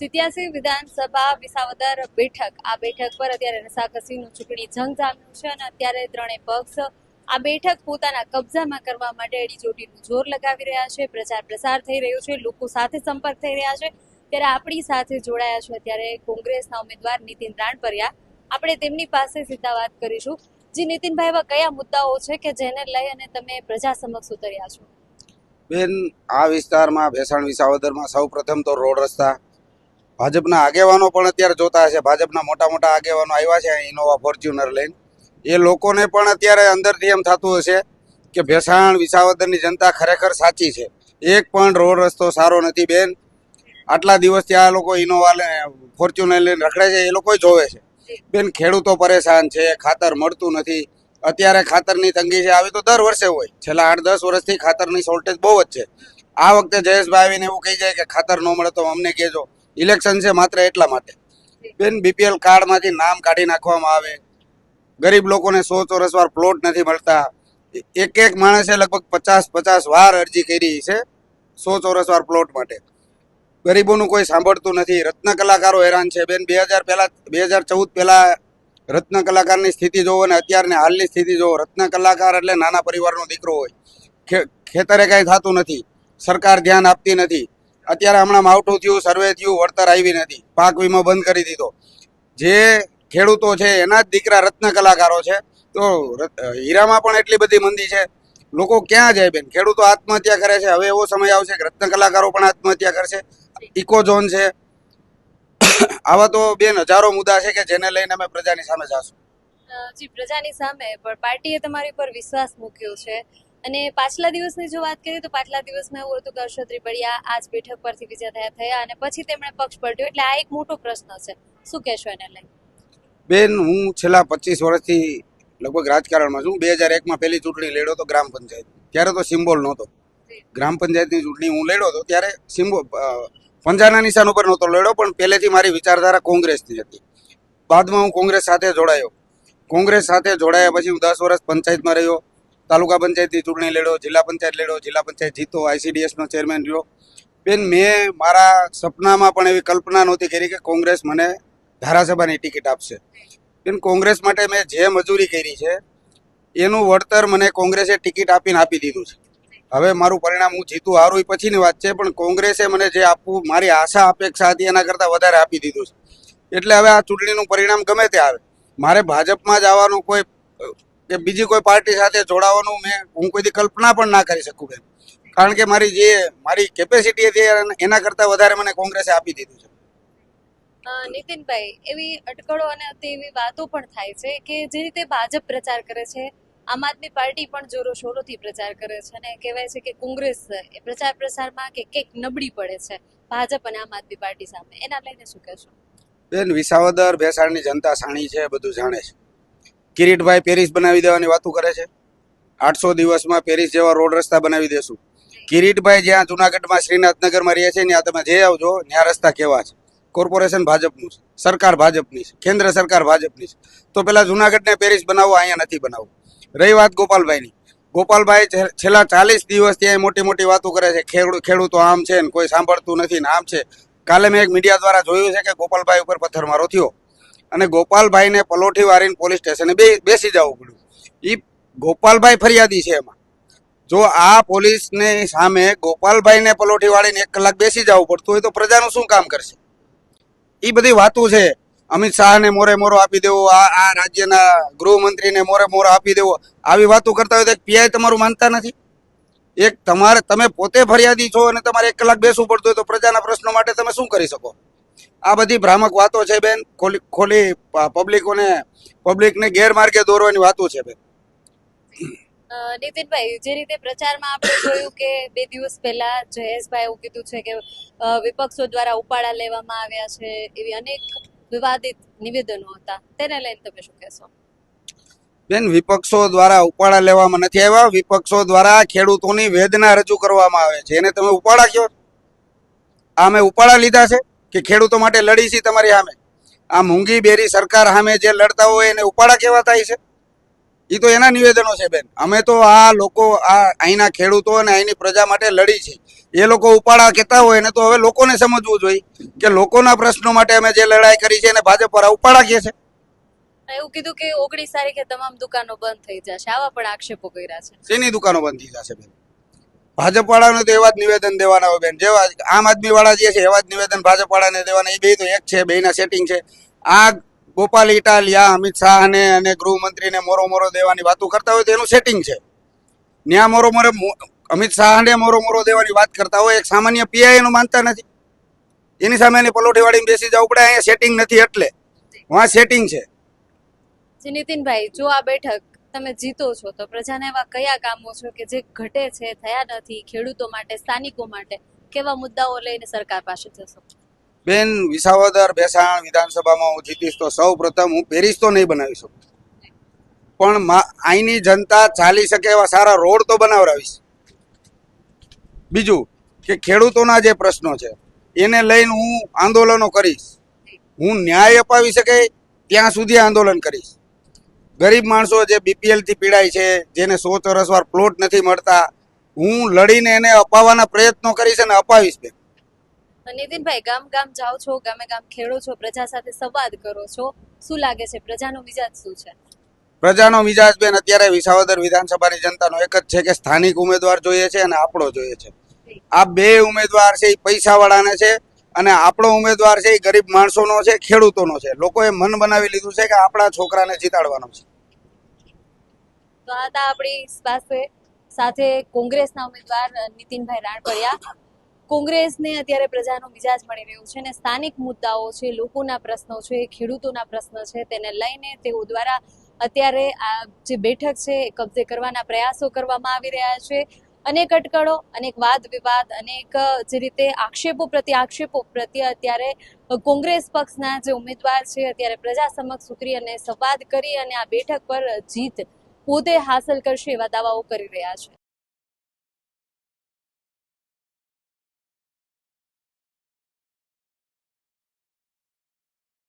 87 વિધાનસભા વિસાવદર બેઠક આ બેઠક પર અત્યારે રસાકસીનું ચૂંટણી જંગ જામ્યું છે અને અત્યારે ત્રણેય પક્ષ આ બેઠક પોતાના કબજામાં કરવા માટે એડીચોટીનું જોર લગાવી રહ્યા છે. પ્રચાર પ્રસાર થઈ રહ્યો છે, લોકો સાથે સંપર્ક થઈ રહ્યા છે. ત્યારે આપણી સાથે જોડાયા છે અત્યારે કોંગ્રેસના ઉમેદવાર નીતિન રાણપરિયા. આપણે તેમની પાસે સીધા વાત કરીશું. જી નીતિનભાઈ, એવા કયા મુદ્દાઓ છે કે જેને લઈ અને તમે પ્રજા સમક્ષ ઉતર્યા છો? બેન, આ વિસ્તારમાં ભેસાણ વિસાવદરમાં સૌ પ્રથમ તો રોડ રસ્તા, ભાજપના આગેવાનો પણ અત્યારે જોતા હશે. ભાજપના મોટા મોટા આગેવાનો આવ્યા છે ઇનોવા ફોર્ચ્યુનર લઈને. એ લોકોને પણ અત્યારે અંદરથી એમ થતું હશે કે ભેસાણ વિસાવદરની જનતા ખરેખર સાચી છે. એક પણ રોડ રસ્તો સારો નથી બેન. આટલા દિવસથી આ લોકો ઇનોવા ફોર્ચ્યુનર લઈને રખડે છે, એ લોકો જોવે છે બેન. ખેડૂતો પરેશાન છે, ખાતર મળતું નથી. અત્યારે ખાતરની તંગી છે, આવી તો દર વર્ષે હોય. છેલ્લા 8-10 વર્ષથી ખાતરની શોર્ટેજ બહુ જ છે. આ વખતે જયેશભાઈ આવીને એવું કહી જાય કે ખાતર ન મળે તો અમને કહેજો. ઇલેક્શન છે માત્ર એટલા માટે બેન. બીપીએલ કાર્ડમાંથી નામ કાઢી નાખવામાં આવે. ગરીબ લોકોને 100 ચોરસ વાર પ્લોટ નથી મળતા. એક માણસે લગભગ 50 વાર અરજી કરી છે 100 ચોરસ વાર પ્લોટ માટે. ગરીબોનું કોઈ સાંભળતું નથી. રત્ન કલાકારો હેરાન છે બેન. 2014 પહેલા રત્ન કલાકારની સ્થિતિ જોવો અને અત્યારની હાલની સ્થિતિ જોવો. રત્ન કલાકાર એટલે નાના પરિવારનો દીકરો હોય. ખેતરે કાંઈ થતું નથી, સરકાર ધ્યાન આપતી નથી. અત્યારે હમણાં માવઠું થયું, સર્વે થયું, વળતર આવી નથી, પાક વીમો બંધ કરી દીધો. જે ખેડૂતો છે એના જ દીકરા રત્ન કલાકારો છે. તો હીરામાં પણ એટલી બધી મંદી છે. લોકો ક્યાં જાય બેન? ખેડૂતો આત્મહત્યા કરે છે. હવે એવો સમય આવશે કે રત્ન કલાકારો પણ આત્મહત્યા કરશે. ઇકો ઝોન છે. આવા તો બેન હજારો મુદ્દા છે કે જેને લઈને અમે પ્રજાની સામે જાશું. જી, પ્રજાની સામે પણ પાર્ટીએ તમારી પર વિશ્વાસ મૂક્યો છે. અને પાછલા દિવસની જો વાત કરીએ તો પાછલા દિવસમાં એવું હતું કે હર્ષદ રીપડિયા આ જ બેઠક પરથી વિજેતા થયા અને પછી તેમણે પક્ષ પલટ્યો. એટલે આ એક મોટો પ્રશ્ન છે. શું કહેશો એને લઈને? બેન, હું છેલ્લા 25 વર્ષથી લગભગ રાજકારણમાં છું. 2001માં પહેલી ચૂંટણી લડ્યો હતો ગ્રામ પંચાયત. ત્યારે તો સિમ્બોલ નહોતો. ગ્રામ પંચાયતની ચૂંટણી હું લડ્યો હતો ત્યારે સિમ્બોલ પંજાના નિશાન ઉપર નહોતો લડ્યો, પણ પહેલેથી મારી વિચારધારા કોંગ્રેસની હતી. બાદમાં હું કોંગ્રેસ સાથે જોડાયો. કોંગ્રેસ સાથે જોડાયા પછી હું 10 વર્ષ પંચાયતમાં રહ્યો. તાલુકા પંચાયતની ચૂંટણી લડ્યો, જિલ્લા પંચાયત લડ્યો, જિલ્લા પંચાયત જીતો, ICDSનો ચેરમેન રહ્યો. બેન, મેં મારા સપનામાં પણ એવી કલ્પના નહોતી કરી કે કોંગ્રેસ મને ધારાસભાની ટિકિટ આપશે. બેન, કોંગ્રેસ માટે મેં જે મજૂરી કરી છે એનું વળતર મને કોંગ્રેસે ટિકિટ આપીને આપી દીધું છે. હવે મારું પરિણામ હું જીતું હારું એ પછીની વાત છે, પણ કોંગ્રેસે મને જે આપવું મારી આશા અપેક્ષા હતી એના કરતાં વધારે આપી દીધું છે. એટલે હવે આ ચૂંટણીનું પરિણામ ગમે તે આવે, મારે ભાજપમાં જ આવવાનું કોઈ કે બીજી કોઈ પાર્ટી સાથે જોડાવાનું હું કોઈ કલ્પના પણ ના કરી શકું બેન. કારણ કે મારી કેપેસિટી હતી એના કરતાં વધારે મને કોંગ્રેસે આપી દીધું છે. નીતિનભાઈ, એવી અટકળો અને એવી વાતો પણ થાય છે કે જે રીતે ભાજપ પ્રચાર કરે છે, આમ આદમી પાર્ટી પણ જોરો શોરોથી પ્રચાર કરે છે અને કહેવાય છે કે કોંગ્રેસ એ પ્રચાર પ્રસારમાં કે કંઈક નબળી પડે છે ભાજપ અને આમ આદમી પાર્ટી સામે. એના લઈને શું કહેશો? બેન, વિસાવદર ભેસાણની જનતા સાણી છે, બધું જાણે છે. કિરીટભાઈ પેરિસ બનાવી દેવાની વાતો કરે છે. 800 દિવસમાં પેરિસ જેવા રોડ રસ્તા બનાવી દેશું. કિરીટભાઈ જ્યાં જુનાગઢમાં શ્રીનાથનગરમાં રહે છે ત્યાં તમે જઈ આવજો, ત્યાં રસ્તા કેવા છે. કોર્પોરેશન ભાજપનું છે, સરકાર ભાજપની છે, કેન્દ્ર સરકાર ભાજપની છે. તો પેલા જુનાગઢને પેરિસ બનાવવો, અહીંયા નથી બનાવવું. રહી વાત ગોપાલભાઈની, ગોપાલભાઈ છેલ્લા 40 દિવસ ત્યાં મોટી મોટી વાતો કરે છે. ખેડૂતો આમ છે ને કોઈ સાંભળતું નથી ને આમ છે. કાલે મેં એક મીડિયા દ્વારા જોયું છે કે ગોપાલભાઈ ઉપર પથ્થરમારો થયો અને ગોપાલભાઈને પલોઠી વાળીને પોલીસ સ્ટેશને બેસી જવું પડ્યું. એ ગોપાલભાઈ ફરિયાદી છે. એમાં જો આ પોલીસની સામે ગોપાલભાઈને પલોઠી વાળીને 1 કલાક બેસી જવું પડતું હોય તો પ્રજાનું શું કામ કરશે? એ બધી વાતો છે. અમિત શાહને મોરે મોરો આપી દેવો, આ રાજ્યના ગૃહમંત્રીને મોરે મોરો આપી દેવો, આવી વાતો કરતા હોય તો પીઆઈ તમારું માનતા નથી. તમે પોતે ફરિયાદી છો અને તમારે 1 કલાક બેસવું પડતું હોય તો પ્રજાના પ્રશ્નો માટે તમે શું કરી શકો? આ બધી ભ્રામક વાતો છે બેન. ખોલી પબ્લિકને ગેરમાર્ગે દોરવાની વાતો છે બેન. નીતિનભાઈ, જે રીતે પ્રચારમાં આપણે જોયું કે 2 દિવસ પહેલા જયેશભાઈ એવું કીધું છે કે વિપક્ષો દ્વારા ઉપાડા લેવામાં આવ્યા છે, એવી અનેક વિવાદિત નિવેદનો હતા. તેને લઈને તમે શું કહેશો? બેન, વિપક્ષો દ્વારા ઉપાડા લેવામાં નથી આવ્યા. વિપક્ષો દ્વારા ખેડૂતોની વેદના રજૂ કરવામાં આવે છે. એને તમે ઉપાડા કહો? આ મેં ઉપાડા લીધા છે કે ખેડૂતો માટે લડી છે તમારી સામે? આ મૂંગી બેરી સરકાર સામે જે લડતા હોય એને ઉપાડા કહેવાતા છે? એ તો એના નિવેદનો છે બેન. અમે તો આ લોકો અહીંના ખેડૂતો અને અહીંની પ્રજા માટે લડી છે. એ લોકો ઉપાડા કહેતા હોય ને તો હવે લોકોને સમજવું જોઈએ કે લોકોના પ્રશ્નો માટે અમે જે લડાઈ કરી છે એને ભાજપ વાળા ઉપાડા કહે છે. એવું કીધું કે 19 તારીખે તમામ દુકાનો બંધ થઈ જશે, આવા પણ આક્ષેપો કર્યા છે. શેની દુકાનો બંધ થઈ જશે બેન? ભાજપ વાળાને તો એવા જ નિવેદન દેવાના હોય બેન, જેવા આમ આદમી વાળા જે છે એવા જ નિવેદન ભાજપ વાળાને દેવાના. એ બે તો એક છે, બેના સેટિંગ છે. આ ગોપાલ ઇટાલિયા અમિત શાહને અને ગૃહમંત્રીને મોરો દેવાની વાતો કરતા હોય તો એનું સેટિંગ છે. ન્યા મોરો અમિત શાહને મોરો દેવાની વાત કરતા હોય, એક સામાન્ય પીઆઈ એનું માનતા નથી. એની સામે એની પલોઠી વાળીને બેસી જવું પડે. અહીંયા સેટિંગ નથી એટલે વાં સેટિંગ છે. જી નીતિનભાઈ, જો આ બેઠક તમે જીતો છો તો પ્રજાને એવા કયા કામો છે કે જે ઘટે છે, થયા નથી, ખેડૂતો માટે, સ્થાનિકો માટે, કેવા મુદ્દાઓ લઈને સરકાર પાસે જશો? બેન, વિસાવદર ભેસાણ વિધાનસભામાં હું જીતીશ તો સૌ પ્રથમ હું પેરિસ તો નહીં બનાવી શકું, પણ અહીંની જનતા ચાલી શકે એવા સારા રોડ તો બનાવડાવીશ. બીજું કે ખેડૂતોના જે પ્રશ્નો છે એને લઈને હું આંદોલનો કરીશ. હું ન્યાય અપાવી શકે ત્યાં સુધી આંદોલન કરીશ. ગરીબ માણસો જે બીપીએલ થી પીડાય છે, જેને 100 ચોરસ વાર પ્લોટ નથી મળતા, હું લડીને એને અપાવવાના પ્રયત્નો કરીશ અને અપાવીશ બેન. નીતિનભાઈ, ગામ ગામ જાઓ છો, ગામે ગામ ખેડો છો, પ્રજા સાથે સંવાદ કરો છો, શું લાગે છે પ્રજાનો મિજાજ શું છે? પ્રજાનો મિજાજ બેન અત્યારે વિસાવદર વિધાનસભાની જનતાનો એક જ છે કે સ્થાનિક ઉમેદવાર જોઈએ છે અને આપણો જોઈએ છે. આ બે ઉમેદવાર છે એ પૈસાવાળાને છે અને આપણો ઉમેદવાર છે એ ગરીબ માણસોનો છે, ખેડૂતોનો છે. લોકોએ મન બનાવી લીધું છે કે આપણા છોકરાને જીતાડવાનો છે. તો આ હતા આપણી સાથે કોંગ્રેસના ઉમેદવાર નીતિનભાઈ રાણપરિયા. કોંગ્રેસને અત્યારે પ્રજાનો મિજાજ મળી રહ્યો છે અને સ્થાનિક મુદ્દાઓ છે, લોકોના પ્રશ્નો છે, ખેડૂતોના પ્રશ્ન છે, તેને લઈને તેઓ દ્વારા અત્યારે આ જે બેઠક છે એ કબજે કરવાના પ્રયાસો કરવામાં આવી રહ્યા છે. અનેક અટકળો, અનેક વાદ વિવાદ, અનેક જે રીતે આક્ષેપો પ્રત્યે અત્યારે કોંગ્રેસ પક્ષના જે ઉમેદવાર છે અત્યારે પ્રજા સમક્ષ ઉતરી અને સંવાદ કરી અને આ બેઠક પર જીત પોતે હાંસલ કરશે એવા દાવાઓ કરી રહ્યા છે.